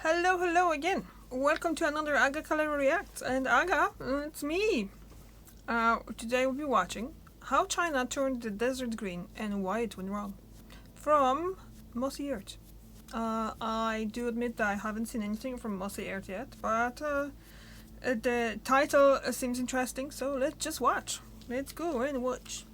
Hello again. Welcome to another Aga Color Reacts. And Aga, it's me. Today we'll be watching how China turned the desert green and why it went wrong. From Mossy Earth. I do admit that I haven't seen anything from Mossy Earth yet, but the title seems interesting, so let's just watch. Let's go and watch.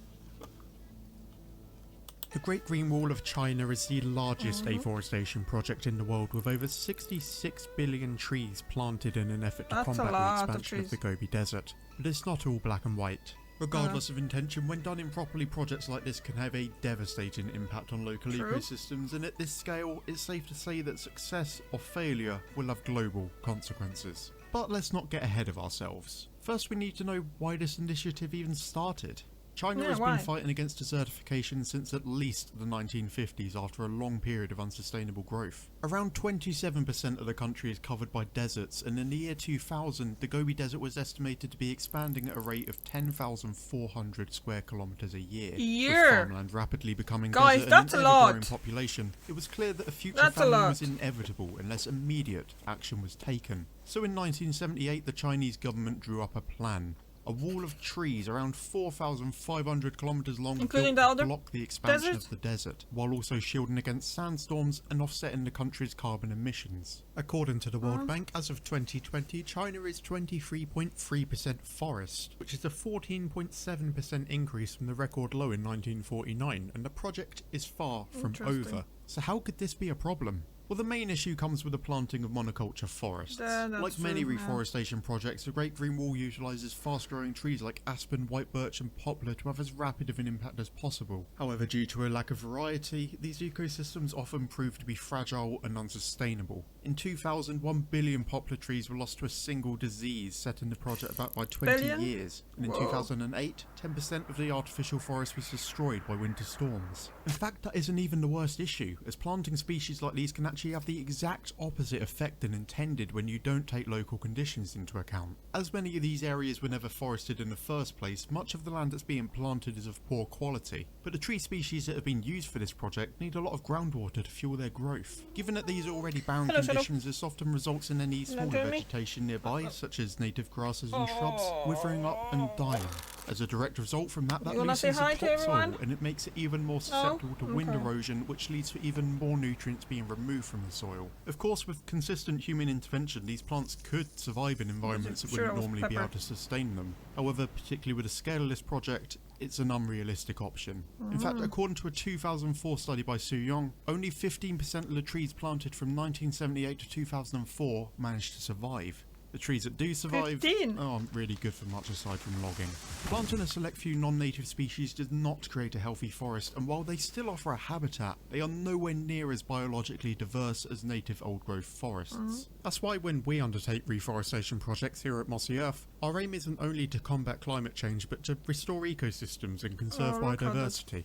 The Great Green Wall of China is the largest afforestation project in the world, with over 66 billion trees planted in an effort to combat the expansion of the Gobi Desert. But it's not all black and white. Regardless of intention, when done improperly, projects like this can have a devastating impact on local ecosystems, and at this scale, it's safe to say that success or failure will have global consequences. But let's not get ahead of ourselves. First, we need to know why this initiative even started. China has been fighting against desertification since at least the 1950s after a long period of unsustainable growth. Around 27% of the country is covered by deserts, and in the year 2000 the Gobi Desert was estimated to be expanding at a rate of 10,400 square kilometers a year. With farmland rapidly becoming desert and an ever-growing population, it was clear that a future famine was inevitable unless immediate action was taken. So in 1978 the Chinese government drew up a plan. A wall of trees around 4,500 kilometers long built to block the expansion of the desert, while also shielding against sandstorms and offsetting the country's carbon emissions. According to the World Bank, as of 2020, China is 23.3% forest, which is a 14.7% increase from the record low in 1949, and the project is far from over. So how could this be a problem? Well, the main issue comes with the planting of monoculture forests. Like many reforestation projects, the Great Green Wall utilises fast-growing trees like aspen, white birch and poplar to have as rapid of an impact as possible. However, due to a lack of variety, these ecosystems often prove to be fragile and unsustainable. In 2000, 1 billion poplar trees were lost to a single disease, setting the project back by 20 years. And in 2008, 10% of the artificial forest was destroyed by winter storms. In fact, that isn't even the worst issue, as planting species like these can actually have the exact opposite effect than intended when you don't take local conditions into account. As many of these areas were never forested in the first place, much of the land that's being planted is of poor quality. But the tree species that have been used for this project need a lot of groundwater to fuel their growth. Given that these are already barren conditions, this often results in any smaller vegetation nearby, such as native grasses and shrubs, withering up and dying. As a direct result from that loosens the topsoil, and it makes it even more susceptible to wind erosion, which leads to even more nutrients being removed from the soil. Of course, with consistent human intervention, these plants could survive in environments that wouldn't normally be able to sustain them. However, particularly with the scale of this project, it's an unrealistic option. In fact, according to a 2004 study by Su Yong, only 15% of the trees planted from 1978 to 2004 managed to survive. The trees that do survive aren't really good for much aside from logging. Planting a select few non-native species does not create a healthy forest, and while they still offer a habitat, they are nowhere near as biologically diverse as native old-growth forests. That's why when we undertake reforestation projects here at Mossy Earth, our aim isn't only to combat climate change, but to restore ecosystems and conserve biodiversity.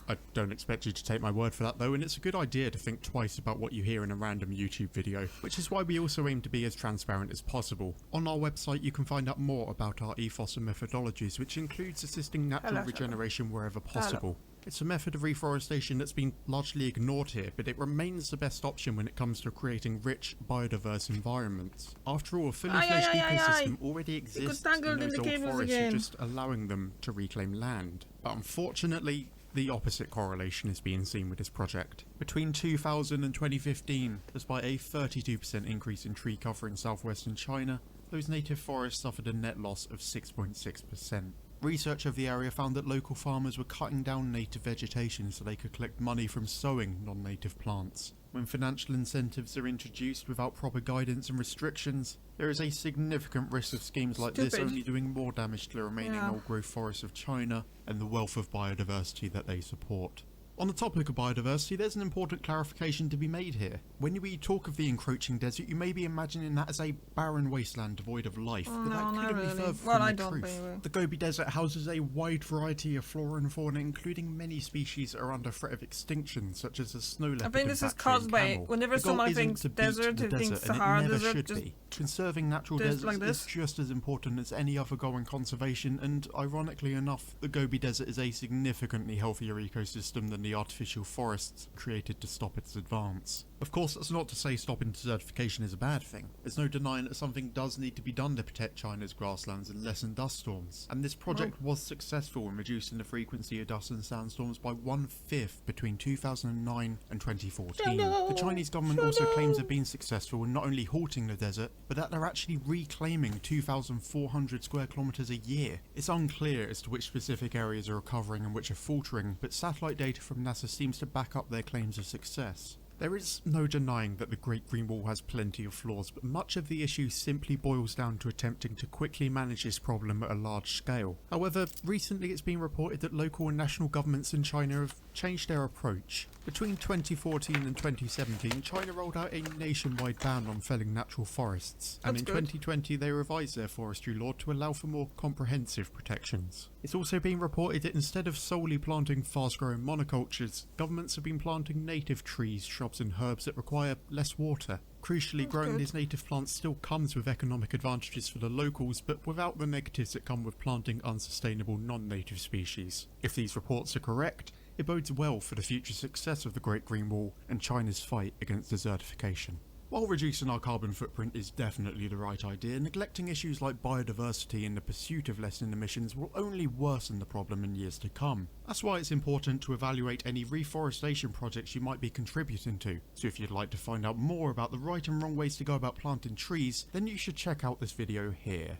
I don't expect you to take my word for that though, and it's a good idea to think twice about what you hear in a random YouTube video, which is why we also aim to be as transparent as possible. On our website you can find out more about our ethos and methodologies, which includes assisting natural regeneration wherever possible. It's a method of reforestation that's been largely ignored here, but it remains the best option when it comes to creating rich, biodiverse environments. After all, a fully fledged ecosystem already exists, and those old forests are just allowing them to reclaim land. But unfortunately, the opposite correlation is being seen with this project. Between 2000 and 2015, despite a 32% increase in tree cover in southwestern China, those native forests suffered a net loss of 6.6%. Research of the area found that local farmers were cutting down native vegetation so they could collect money from sowing non-native plants. When financial incentives are introduced without proper guidance and restrictions, there is a significant risk of schemes like this only doing more damage to the remaining old-growth forests of China and the wealth of biodiversity that they support. On the topic of biodiversity, there's an important clarification to be made here. When we talk of the encroaching desert, you may be imagining that as a barren wasteland devoid of life, but that couldn't be further from the truth. The Gobi Desert houses a wide variety of flora and fauna, including many species that are under threat of extinction, such as the snow leopard. I think this is caused by whenever someone thinks desert, they think Sahara desert. Conserving natural deserts is just as important as any other goal in conservation, and ironically enough, the Gobi Desert is a significantly healthier ecosystem than the artificial forests created to stop its advance. Of course, that's not to say stopping desertification is a bad thing. There's no denying that something does need to be done to protect China's grasslands and lessen dust storms. And this project was successful in reducing the frequency of dust and sandstorms by 1/5 between 2009 and 2014. The Chinese government also claims they've been successful in not only halting the desert, but that they're actually reclaiming 2,400 square kilometers a year. It's unclear as to which specific areas are recovering and which are faltering, but satellite data from NASA seems to back up their claims of success. There is no denying that the Great Green Wall has plenty of flaws, but much of the issue simply boils down to attempting to quickly manage this problem at a large scale. However, recently it's been reported that local and national governments in China have changed their approach. Between 2014 and 2017, China rolled out a nationwide ban on felling natural forests, and in 2020 they revised their forestry law to allow for more comprehensive protections. It's also been reported that instead of solely planting fast-growing monocultures, governments have been planting native trees, shrubs and herbs that require less water. Crucially, growing these native plants still comes with economic advantages for the locals, but without the negatives that come with planting unsustainable non-native species. If these reports are correct, it bodes well for the future success of the Great Green Wall and China's fight against desertification. While reducing our carbon footprint is definitely the right idea, neglecting issues like biodiversity in the pursuit of lessening emissions will only worsen the problem in years to come. That's why it's important to evaluate any reforestation projects you might be contributing to. So if you'd like to find out more about the right and wrong ways to go about planting trees, then you should check out this video here.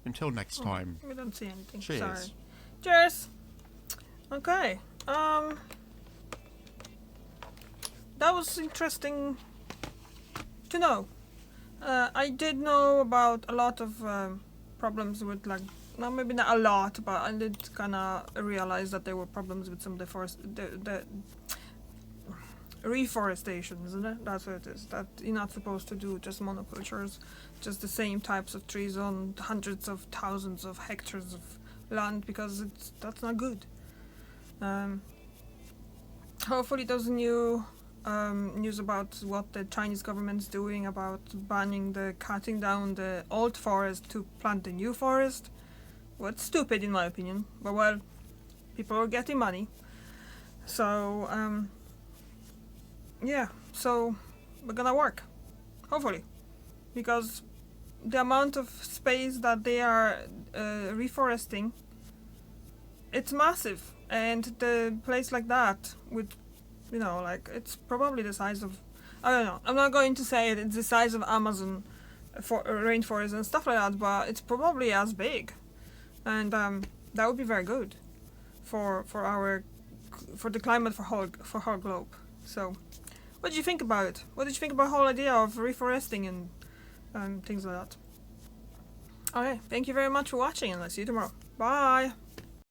Until next time. We don't see anything. Cheers. Sorry. Cheers! Okay. That was interesting to know. I did know about a lot of problems with, like, no, maybe not a lot, but I did kind of realize that there were problems with some of the reforestation, isn't it? That's what it is. That you're not supposed to do just monocultures, just the same types of trees on hundreds of thousands of hectares of land, because that's not good. Hopefully those new news about what the Chinese government's doing about banning the cutting down the old forest to plant the new forest. Well, it's stupid in my opinion, but well, people are getting money. So, yeah, so we're gonna work, hopefully, because the amount of space that they are reforesting, it's massive, and the place like that with, you know, like, it's probably the size of, I don't know, I'm not going to say it's the size of Amazon for rainforest and stuff like that, but it's probably as big, and that would be very good for the climate for whole globe. So, what did you think about it? What did you think about the whole idea of reforesting and things like that? Okay, thank you very much for watching, and I'll see you tomorrow. Bye!